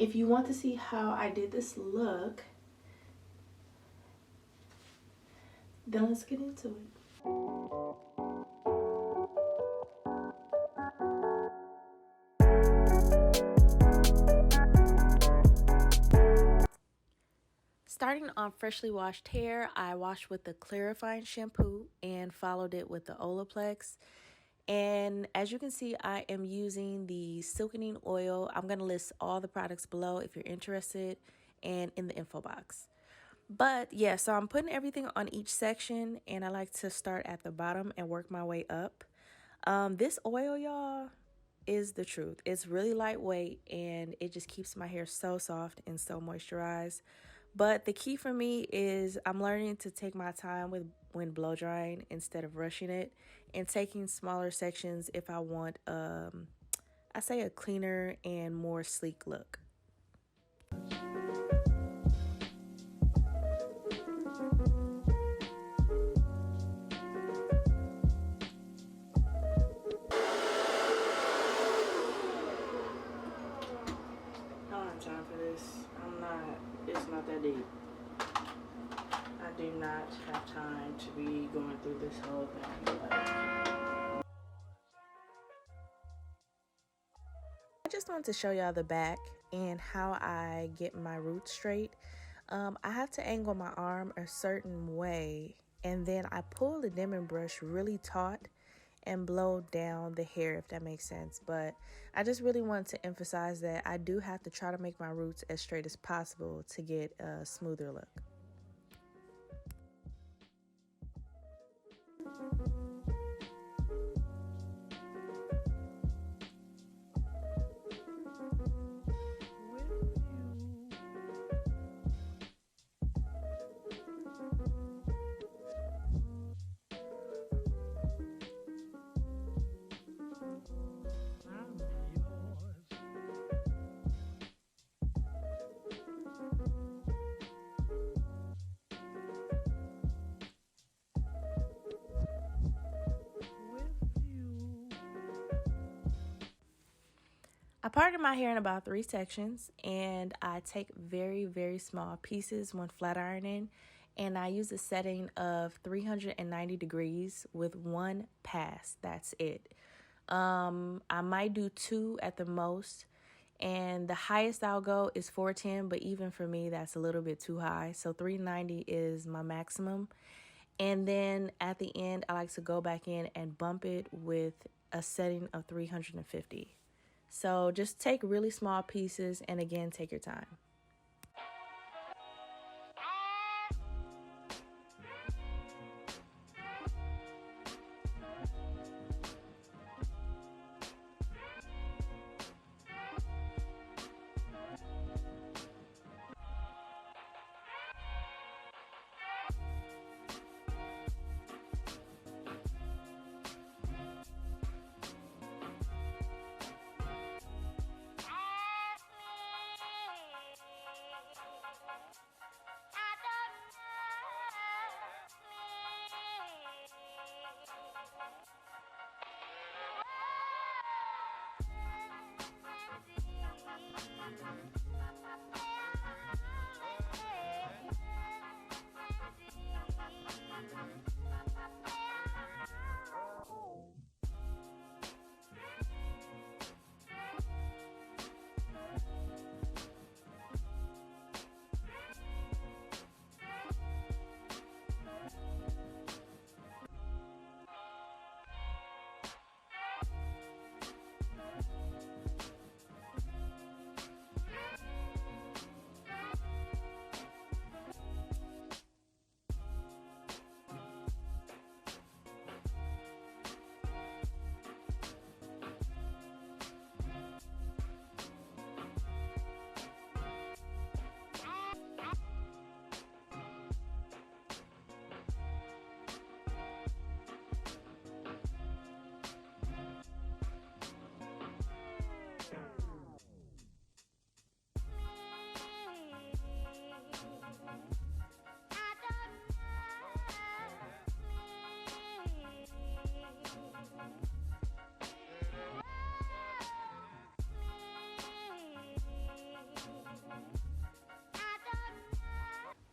if you want to see how I did this look, then let's get into it. Starting on freshly washed hair, I washed with the clarifying shampoo and followed it with the Olaplex. And as you can see, I am using the Silkening oil. I'm going to list all the products below if you're interested and in the info box. But yeah, so I'm putting everything on each section, and I like to start at the bottom and work my way up. This oil, y'all, is the truth. It's really lightweight and it just keeps my hair so soft and so moisturized. But the key for me is I'm learning to take my time when blow drying instead of rushing it, and taking smaller sections if I want I say a cleaner and more sleek look. It's not that deep. I do not have time to be going through this whole thing. I just wanted to show y'all the back and how I get my roots straight. I have to angle my arm a certain way, and then I pull the dimming brush really taut and blow down the hair, if that makes sense. But I just really wanted to emphasize that I do have to try to make my roots as straight as possible to get a smoother look. I parted my hair in about 3 sections, and I take very, very small pieces when flat ironing, and I use a setting of 390 degrees with 1 pass. That's it. I might do 2 at the most, and the highest I'll go is 410, but even for me, that's a little bit too high. So 390 is my maximum. And then at the end, I like to go back in and bump it with a setting of 350. So just take really small pieces, and again, take your time.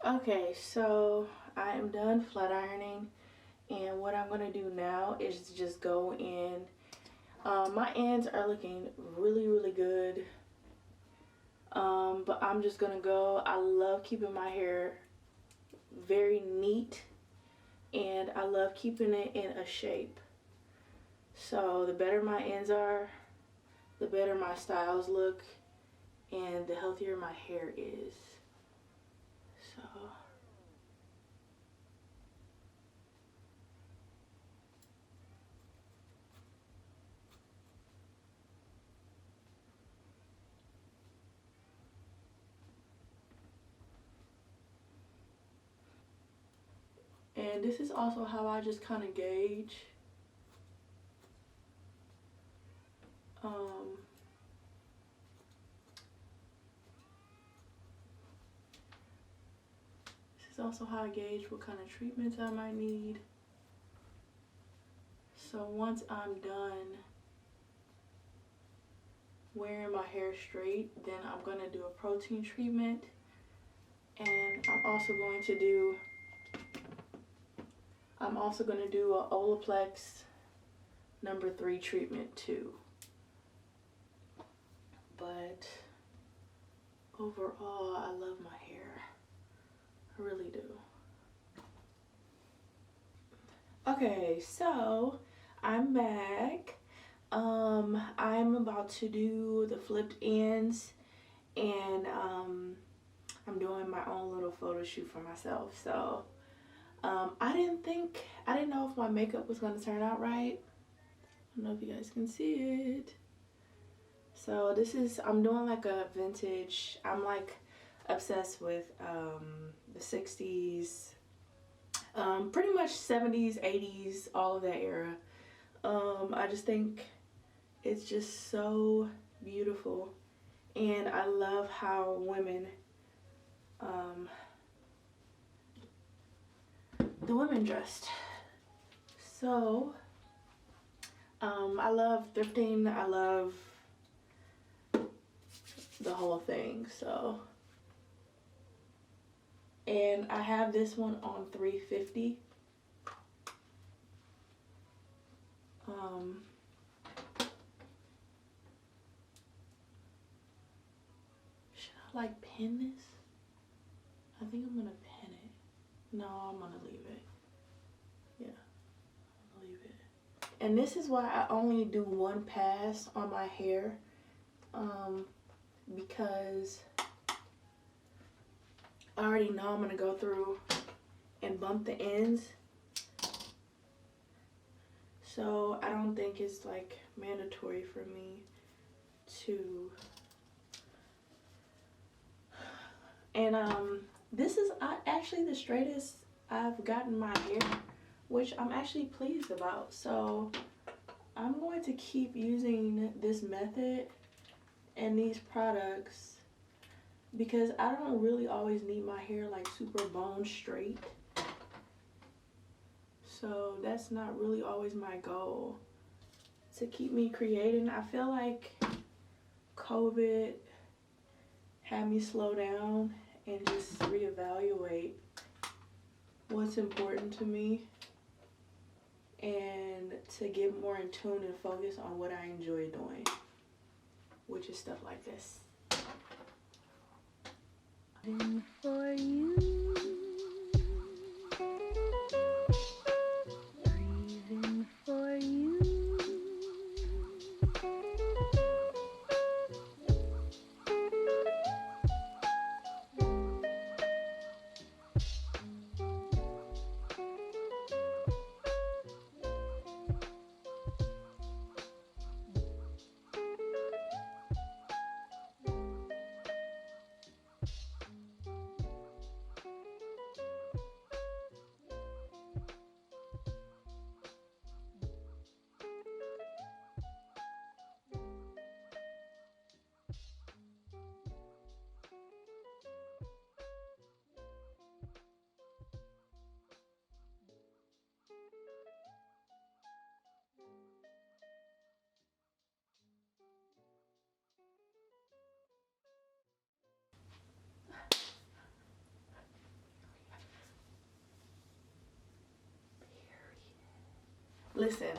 Okay, so I am done flat ironing, and what I'm gonna do now is just go in. My ends are looking really good, but I'm just gonna go. I love keeping my hair very neat, and I love keeping it in a shape. So the better my ends are, the better my styles look, and the healthier my hair is. So and this is also how I just kind of gauge this is also how I gauge what kind of treatments I might need. So once I'm done wearing my hair straight, then I'm going to do a protein treatment, and I'm also going to do a Olaplex number 3 treatment too. But overall, I love my hair. I really do. Okay, so I'm back. I'm about to do the flipped ends, and I'm doing my own little photo shoot for myself. So I didn't know if my makeup was gonna turn out right. I don't know if you guys can see it. So I'm doing like a vintage, I'm like obsessed with the 60s, pretty much 70s, 80s, all of that era. I just think it's just so beautiful, and I love how women, the women dressed. So I love thrifting, I love the whole thing. So, and I have this one on $350. Should I like pin this? I think I'm gonna pin it. No, I'm gonna leave it. Yeah, I'm gonna leave it. And this is why I only do one pass on my hair, because I already know I'm gonna go through and bump the ends. So I don't think it's like mandatory for me to. And this is actually the straightest I've gotten my hair, which I'm actually pleased about. So I'm going to keep using this method and these products, because I don't really always need my hair like super bone straight. So that's not really always my goal, to keep me creating. I feel like COVID had me slow down and just reevaluate what's important to me, and to get more in tune and focus on what I enjoy doing, which is stuff like this. For you. Breathing for you. listen,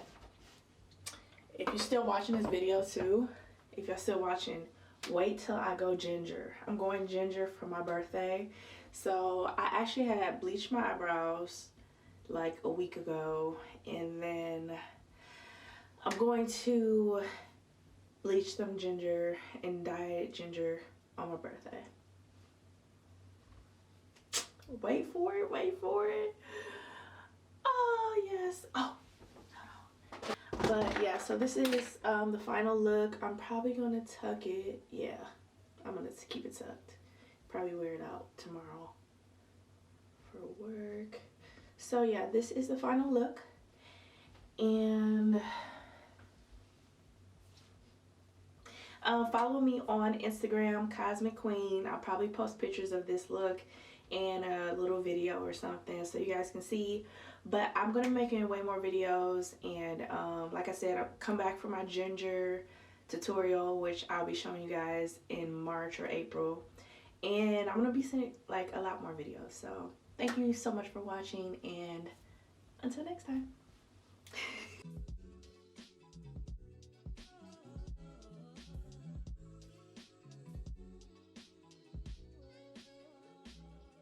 if you're still watching this video too, if you're still watching, wait till I go ginger. I'm going ginger for my birthday. So I actually had bleached my eyebrows like a week ago, and then I'm going to bleach them ginger and dye it ginger on my birthday. Wait for it, wait for it. Oh yes. Oh, but yeah, so this is the final look. I'm probably gonna tuck it. Yeah, I'm gonna keep it tucked. Probably wear it out tomorrow for work. So yeah, this is the final look. And follow me on Instagram, Cosmic Queen. I'll probably post pictures of this look and a little video or something so you guys can see. But I'm gonna be making way more videos, and like I said, I'll come back for my ginger tutorial, which I'll be showing you guys in March or April. And I'm gonna be sending like a lot more videos. So thank you so much for watching, and until next time.